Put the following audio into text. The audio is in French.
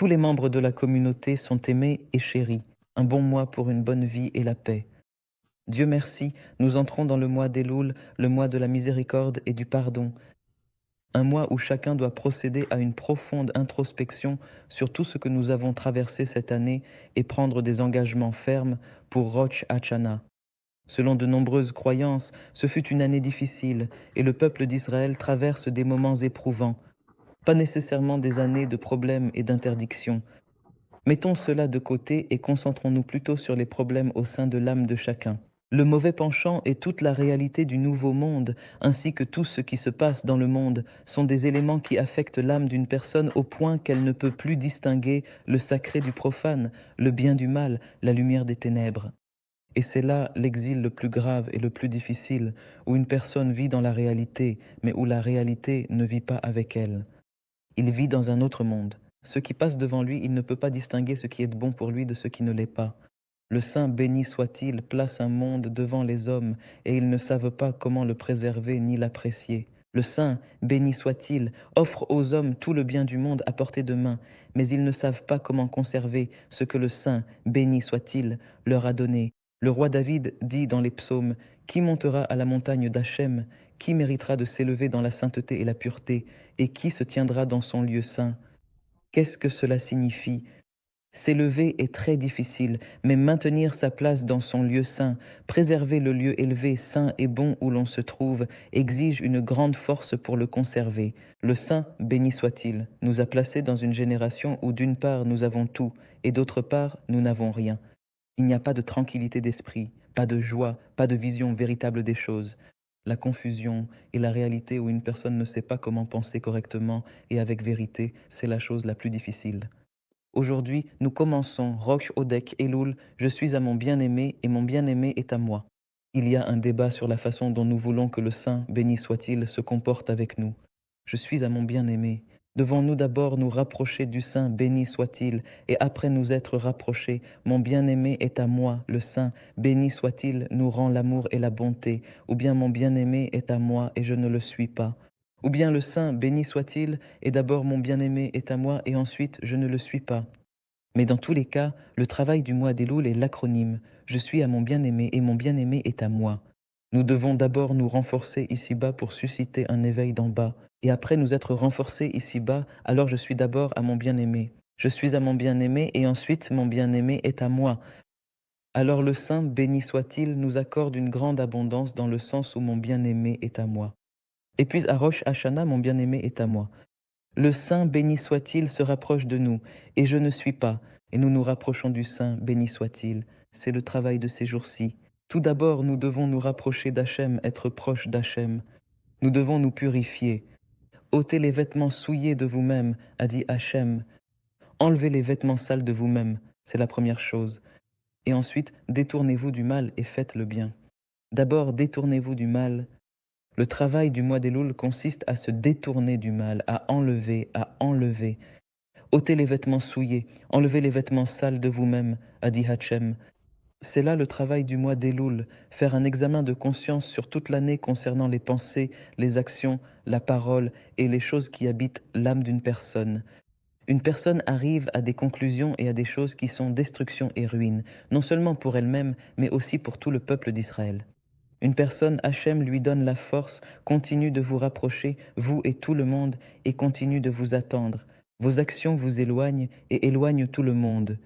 Tous les membres de la communauté sont aimés et chéris, un bon mois pour une bonne vie et la paix. Dieu merci, nous entrons dans le mois d'Elul, le mois de la miséricorde et du pardon, un mois où chacun doit procéder à une profonde introspection sur tout ce que nous avons traversé cette année et prendre des engagements fermes pour Rosh Hashanah. Selon de nombreuses croyances, ce fut une année difficile et le peuple d'Israël traverse des moments éprouvants, pas nécessairement des années de problèmes et d'interdictions. Mettons cela de côté et concentrons-nous plutôt sur les problèmes au sein de l'âme de chacun. Le mauvais penchant et toute la réalité du nouveau monde, ainsi que tout ce qui se passe dans le monde, sont des éléments qui affectent l'âme d'une personne au point qu'elle ne peut plus distinguer le sacré du profane, le bien du mal, la lumière des ténèbres. Et c'est là l'exil le plus grave et le plus difficile, où une personne vit dans la réalité, mais où la réalité ne vit pas avec elle. Il vit dans un autre monde. Ce qui passe devant lui, il ne peut pas distinguer ce qui est bon pour lui de ce qui ne l'est pas. Le Saint béni soit-il place un monde devant les hommes, et ils ne savent pas comment le préserver ni l'apprécier. Le Saint béni soit-il offre aux hommes tout le bien du monde à portée de main, mais ils ne savent pas comment conserver ce que le Saint béni soit-il leur a donné. Le roi David dit dans les psaumes: Qui montera à la montagne d'Hachem? Qui méritera de s'élever dans la sainteté et la pureté? Et qui se tiendra dans son lieu saint? Qu'est-ce que cela signifie? S'élever est très difficile, mais maintenir sa place dans son lieu saint, préserver le lieu élevé, saint et bon où l'on se trouve, exige une grande force pour le conserver. Le Saint, béni soit-il, nous a placés dans une génération où d'une part nous avons tout, et d'autre part nous n'avons rien. Il n'y a pas de tranquillité d'esprit, pas de joie, pas de vision véritable des choses. La confusion et la réalité où une personne ne sait pas comment penser correctement et avec vérité, c'est la chose la plus difficile. Aujourd'hui, nous commençons Rosh Odek Elul, je suis à mon bien-aimé et mon bien-aimé est à moi. Il y a un débat sur la façon dont nous voulons que le Saint, béni soit-il, se comporte avec nous. Je suis à mon bien-aimé. Devons-nous d'abord nous rapprocher du Saint, béni soit-il, et après nous être rapprochés, mon bien-aimé est à moi, le Saint, béni soit-il, nous rend l'amour et la bonté, ou bien mon bien-aimé est à moi et je ne le suis pas. Ou bien le Saint, béni soit-il, et d'abord mon bien-aimé est à moi et ensuite je ne le suis pas. Mais dans tous les cas, le travail du mois d'Elul est l'acronyme. Je suis à mon bien-aimé et mon bien-aimé est à moi. Nous devons d'abord nous renforcer ici-bas pour susciter un éveil d'en bas. Et après nous être renforcés ici-bas, alors je suis d'abord à mon bien-aimé. Je suis à mon bien-aimé et ensuite mon bien-aimé est à moi. Alors le Saint, béni soit-il, nous accorde une grande abondance dans le sens où mon bien-aimé est à moi. Et puis à Rosh Hashanah, mon bien-aimé est à moi. Le Saint, béni soit-il, se rapproche de nous, et je ne suis pas, et nous nous rapprochons du Saint, béni soit-il. C'est le travail de ces jours-ci. Tout d'abord, nous devons nous rapprocher d'Hachem, être proches d'Hachem. Nous devons nous purifier. Ôtez les vêtements souillés de vous-même, a dit Hachem. Enlevez les vêtements sales de vous-même, c'est la première chose. Et ensuite, détournez-vous du mal et faites le bien. D'abord, détournez-vous du mal. Le travail du mois d'Elul consiste à se détourner du mal, à enlever, à enlever. Ôtez les vêtements souillés, enlevez les vêtements sales de vous-même, a dit Hachem. C'est là le travail du mois d'Elul, faire un examen de conscience sur toute l'année concernant les pensées, les actions, la parole et les choses qui habitent l'âme d'une personne. Une personne arrive à des conclusions et à des choses qui sont destruction et ruine, non seulement pour elle-même, mais aussi pour tout le peuple d'Israël. Une personne, Hachem lui donne la force, continue de vous rapprocher, vous et tout le monde, et continue de vous attendre. Vos actions vous éloignent et éloignent tout le monde.